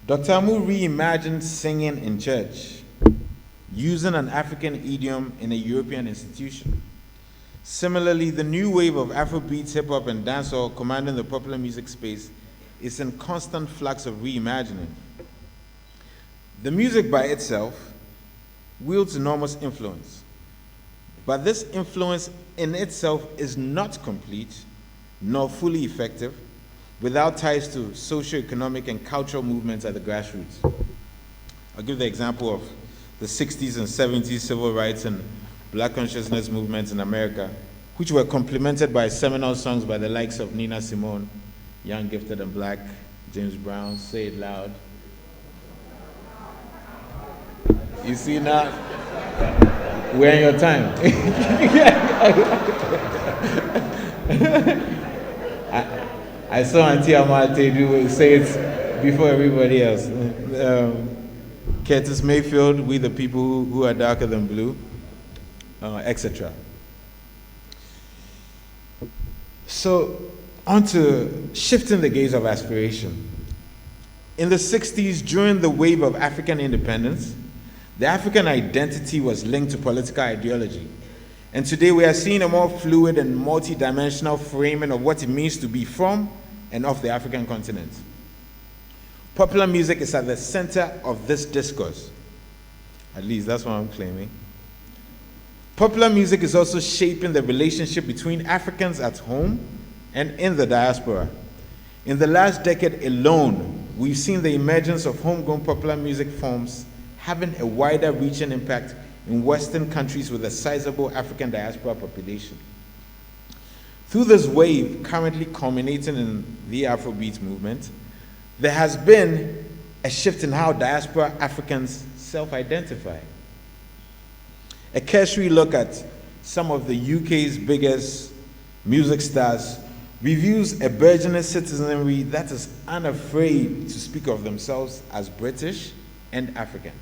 Speaker 3: Dr. Amu reimagined singing in church, using an African idiom in a European institution. Similarly, the new wave of Afrobeats, hip-hop, and dancehall commanding the popular music space is in constant flux of reimagining. The music by itself wields enormous influence, but this influence in itself is not complete nor fully effective without ties to socio-economic and cultural movements at the grassroots. I'll give the example of the 60s and 70s civil rights and Black consciousness movements in America, which were complemented by seminal songs by the likes of Nina Simone, Young, Gifted, and Black, James Brown, Say It Loud. You see now, we're in your time. I saw Auntie Ametepee say it before everybody else. Curtis Mayfield, We the People Who Are Darker Than Blue, etc. So, on to shifting the gaze of aspiration. In the 60s, during the wave of African independence, the African identity was linked to political ideology. And today we are seeing a more fluid and multi-dimensional framing of what it means to be from and of the African continent. Popular music is at the center of this discourse. At least that's what I'm claiming. Popular music is also shaping the relationship between Africans at home and in the diaspora. In the last decade alone, we've seen the emergence of homegrown popular music forms having a wider reaching impact in Western countries with a sizable African diaspora population. Through this wave, currently culminating in the Afrobeat movement, there has been a shift in how diaspora Africans self-identify. A cursory look at some of the UK's biggest music stars reveals a burgeoning citizenry that is unafraid to speak of themselves as British and African.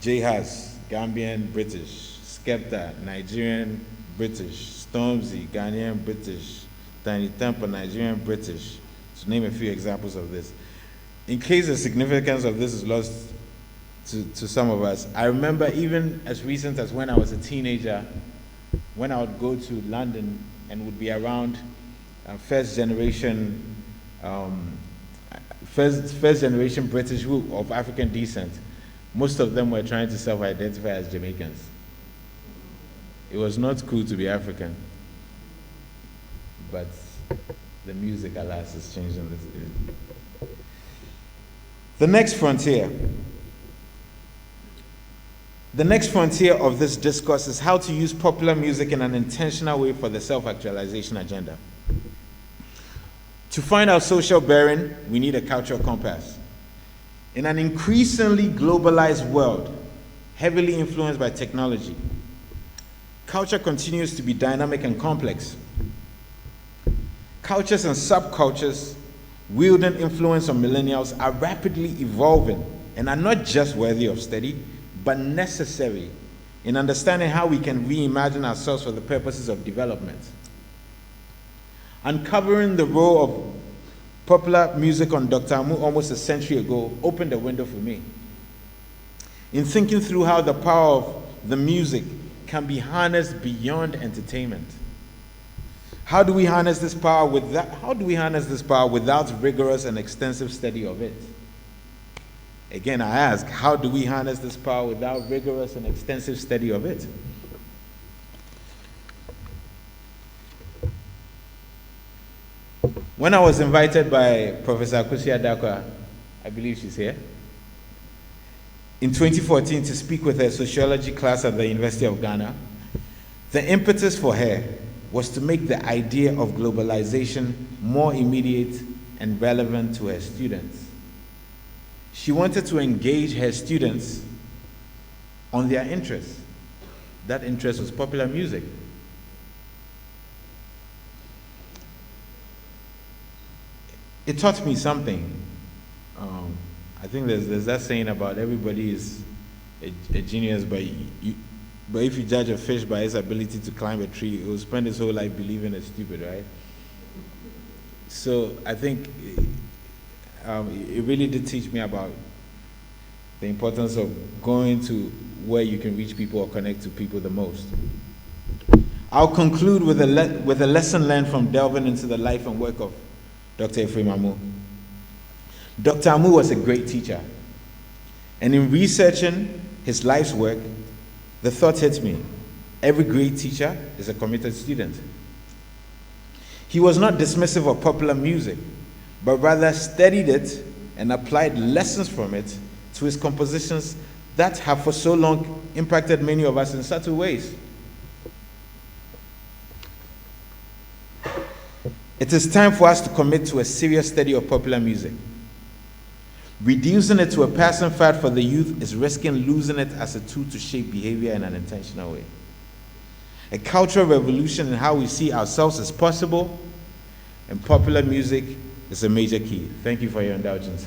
Speaker 3: GAAS, Gambian British; Skepta, Nigerian British; Stormzy, Ghanaian British; Tiny Temper, Nigerian British, to name a few examples of this. In case the significance of this is lost to some of us, I remember even as recent as when I was a teenager, when I would go to London and would be around first generation British of African descent. Most of them were trying to self-identify as Jamaicans. It was not cool to be African, but the music, alas, is changing this. The next frontier of this discourse is how to use popular music in an intentional way for the self-actualization agenda. To find our social bearing, we need a cultural compass. In an increasingly globalized world, heavily influenced by technology, culture continues to be dynamic and complex. Cultures and subcultures wielding influence on millennials are rapidly evolving and are not just worthy of study, but necessary in understanding how we can reimagine ourselves for the purposes of development. Uncovering the role of popular music on Dr. Amu almost a century ago opened a window for me in thinking through how the power of the music can be harnessed beyond entertainment. How do we harness this power without rigorous and extensive study of it? Again, I ask, how do we harness this power without rigorous and extensive study of it? When I was invited by Professor Akusia Dakwa, I believe she's here, in 2014 to speak with her sociology class at the University of Ghana, the impetus for her was to make the idea of globalization more immediate and relevant to her students. She wanted to engage her students on their interests. That interest was popular music. It taught me something. I think there's that saying about everybody is a genius, but if you judge a fish by its ability to climb a tree, it will spend its whole life believing it's stupid, right? So I think it really did teach me about the importance of going to where you can reach people or connect to people the most. I'll conclude with a lesson learned from delving into the life and work of Dr. Ephraim Amu. Dr. Amu was a great teacher, and in researching his life's work, the thought hit me: every great teacher is a committed student. He was not dismissive of popular music, but rather studied it and applied lessons from it to his compositions that have for so long impacted many of us in subtle ways. It is time for us to commit to a serious study of popular music. Reducing it to a passing fad for the youth is risking losing it as a tool to shape behavior in an intentional way. A cultural revolution in how we see ourselves is possible, and popular music is a major key. Thank you for your indulgence.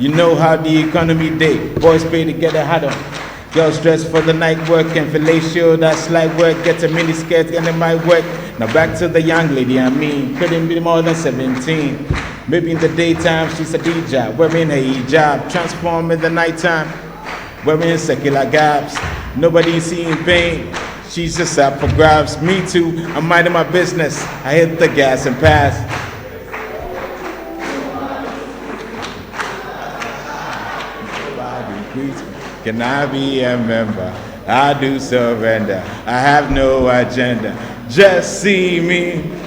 Speaker 3: You know how the economy day. Boys pay to get a hat on. Girls dress for the night work and fellatio, that's light work. Get a mini skirt and it might work. Now back to the young lady, couldn't be more than 17. Maybe in the daytime she's a DJ, wearing a hijab. Transform in the nighttime, wearing secular gabs. Nobody seeing pain, she's just out for grabs. Me too, I'm minding my business. I hit the gas and pass. Can I be a member? I do surrender. I have no agenda. Just see me.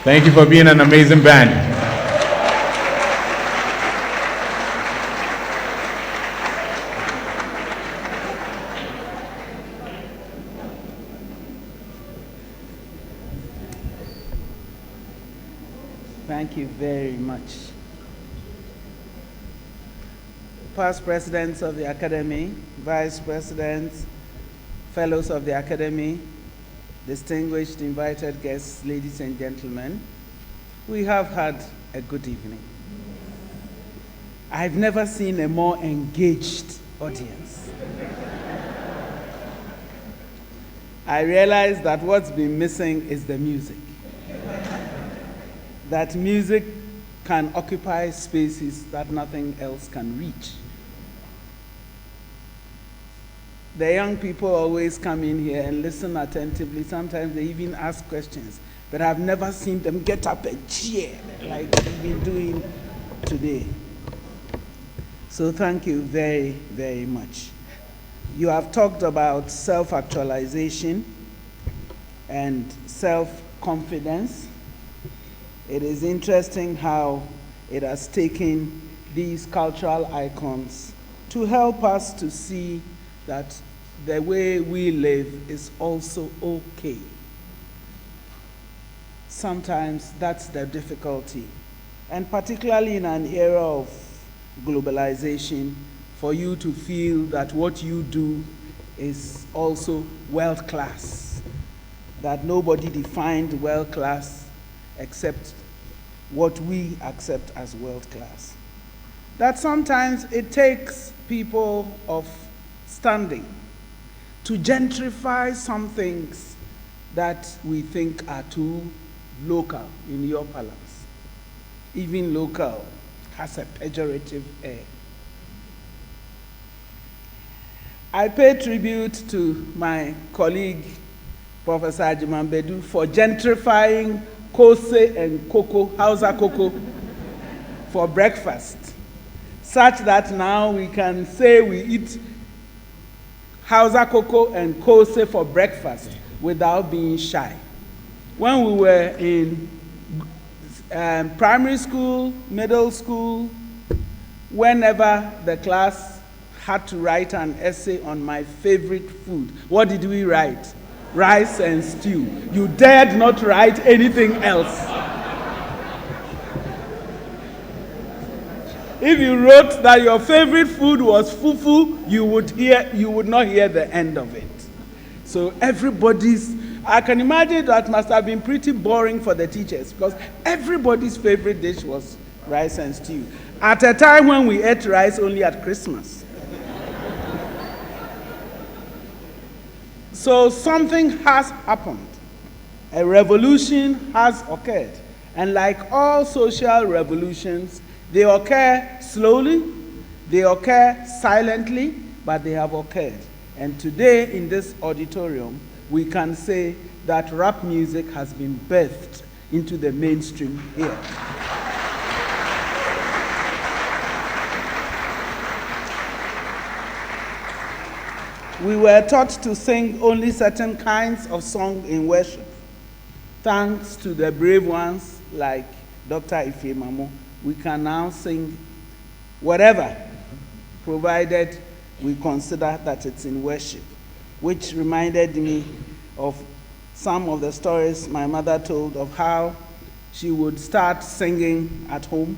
Speaker 3: Thank you for being an amazing band.
Speaker 2: Thank you very much. Past presidents of the Academy, vice presidents, fellows of the Academy, distinguished invited guests, ladies and gentlemen, we have had a good evening. I've never seen a more engaged audience. I realize that what's been missing is the music. That music can occupy spaces that nothing else can reach. The young people always come in here and listen attentively. Sometimes they even ask questions, but I've never seen them get up and cheer like we've been doing today. So thank you very, very much. You have talked about self-actualization and self-confidence. It is interesting how it has taken these cultural icons to help us to see that the way we live is also okay. Sometimes that's the difficulty. And particularly in an era of globalization, for you to feel that what you do is also world class, that nobody defined world class except what we accept as world class. That sometimes it takes people of standing to gentrify some things that we think are too local in your parlance. Even local has a pejorative air. I pay tribute to my colleague, Professor Ajimambedu, for gentrifying kose and cocoa, Hausa cocoa, for breakfast, such that now we can say we eat Hausa cocoa and kose for breakfast without being shy. When we were in primary school, middle school, whenever the class had to write an essay on my favorite food, what did we write? Rice and stew. You dared not write anything else. If you wrote that your favorite food was fufu, you would not hear the end of it. So I can imagine that must have been pretty boring for the teachers, because everybody's favorite dish was rice and stew. At a time when we ate rice only at Christmas. So something has happened. A revolution has occurred. And like all social revolutions, they occur slowly, they occur silently, but they have occurred. And today in this auditorium, we can say that rap music has been birthed into the mainstream here. We were taught to sing only certain kinds of song in worship. Thanks to the brave ones like Dr. Ephraim Amu, we can now sing whatever, provided we consider that it's in worship. which reminded me of some of the stories my mother told of how she would start singing at home,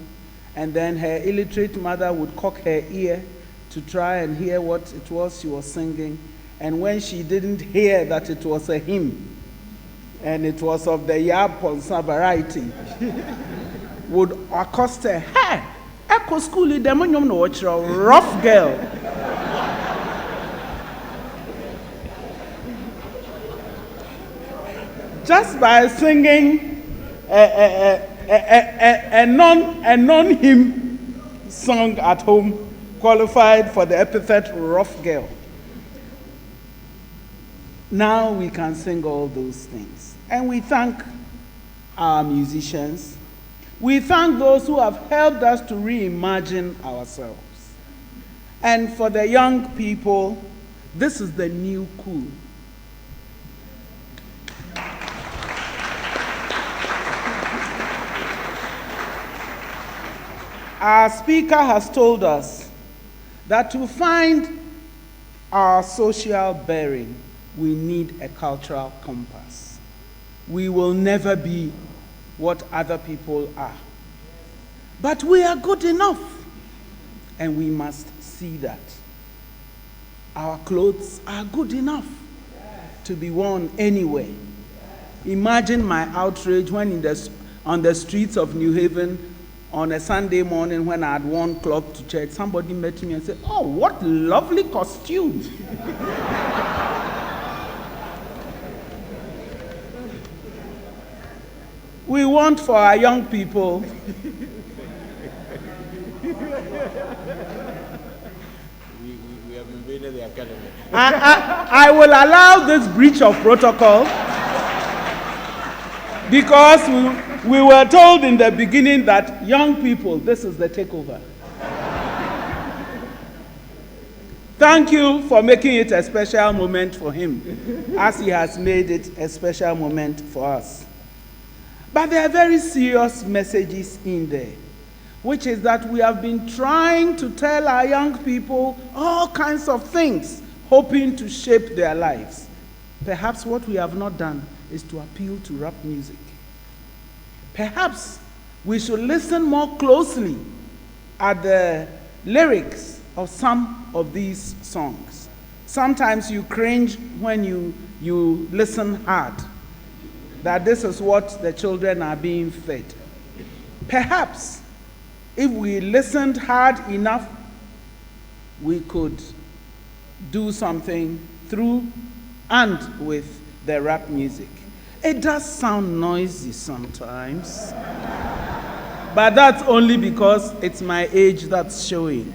Speaker 2: and then her illiterate mother would cock her ear to try and hear what it was she was singing. And when she didn't hear that it was a hymn, and it was of the Yaponsa variety, would accost her, "Hey, Echo School, the no watch rough girl." Just by singing a non-hymn song at home qualified for the epithet rough girl. Now we can sing all those things. And we thank our musicians. We thank those who have helped us to reimagine ourselves. And for the young people, this is the new cool. Our speaker has told us that to find our social bearing, we need a cultural compass. We will never be what other people are. But we are good enough, and we must see that. Our clothes are good enough to be worn anywhere. Imagine my outrage when on the streets of New Haven on a Sunday morning when I had worn cloth to church, somebody met me and said, "Oh, what lovely costume." We want for our young people
Speaker 3: We have invaded the academy.
Speaker 2: I will allow this breach of protocol because we were told in the beginning that young people, this is the takeover. Thank you for making it a special moment for him, as he has made it a special moment for us. But there are very serious messages in there, which is that we have been trying to tell our young people all kinds of things, hoping to shape their lives. Perhaps what we have not done is to appeal to rap music. Perhaps we should listen more closely at the lyrics of some of these songs. Sometimes you cringe when you listen hard, that this is what the children are being fed. Perhaps if we listened hard enough, we could do something through and with the rap music. It does sound noisy sometimes, but that's only because it's my age that's showing.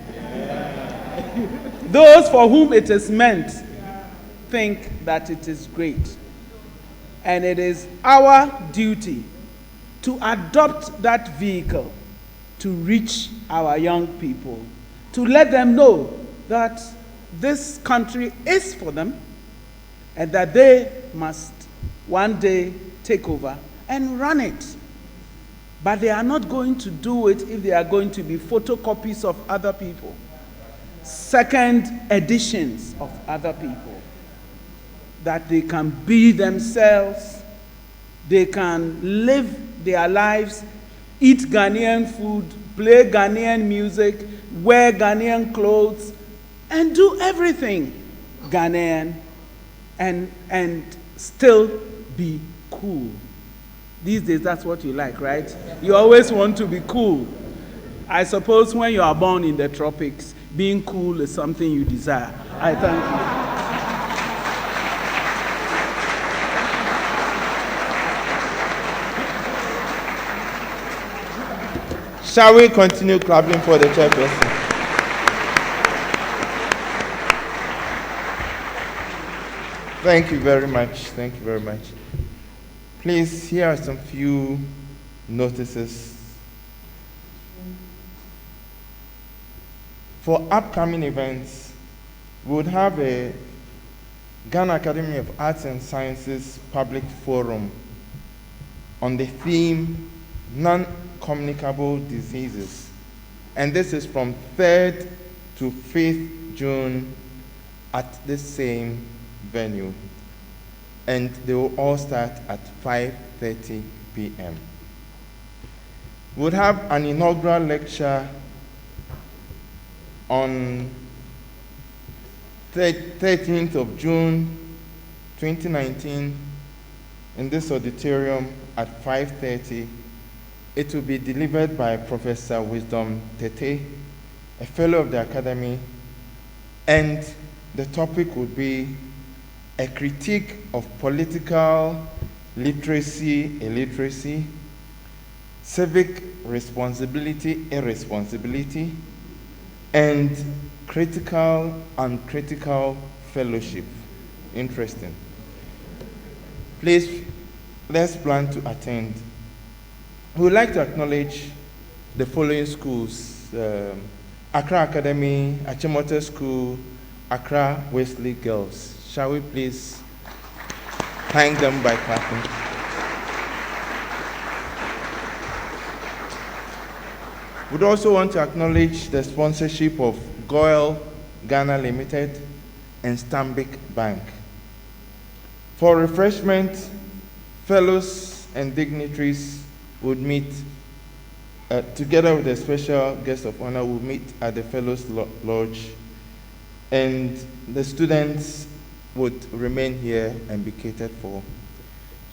Speaker 2: Those for whom it is meant think that it is great. And it is our duty to adopt that vehicle to reach our young people, to let them know that this country is for them and that they must one day take over and run it. But they are not going to do it if they are going to be photocopies of other people, second editions of other people. That they can be themselves, they can live their lives, eat Ghanaian food, play Ghanaian music, wear Ghanaian clothes, and do everything Ghanaian and still be cool. These days, that's what you like, right? You always want to be cool. I suppose when you are born in the tropics, being cool is something you desire. I thank you.
Speaker 1: Shall we continue clapping for the chairperson? Thank you very much. Thank you very much. Please, here are some few notices. For upcoming events, we would have a Ghana Academy of Arts and Sciences public forum on the theme non-communicable diseases. And this is from 3rd to 5th June at the same venue, and they will all start at 5:30 p.m. We'll have an inaugural lecture on 13th of June 2019 in this auditorium at 5:30. It will be delivered by Professor Wisdom Tete, a fellow of the Academy, and the topic would be a critique of political literacy, illiteracy, civic responsibility, irresponsibility, and critical, uncritical fellowship. Interesting. Please, let's plan to attend. We would like to acknowledge the following schools: Accra Academy, Achimota School, Accra Wesley Girls. Shall we please thank them by clapping? We'd also want to acknowledge the sponsorship of Goyle Ghana Limited and Stanbic Bank. For refreshment, fellows and dignitaries would meet, together with a special guest of honor, will meet at the Fellows Lodge, and the students would remain here and be catered for.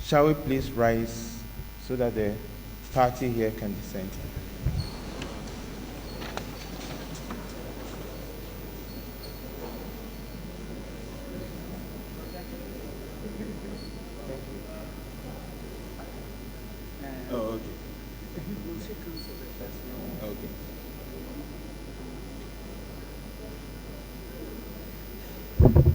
Speaker 1: Shall we please rise so that the party here can descend?
Speaker 3: Oh, okay. Okay.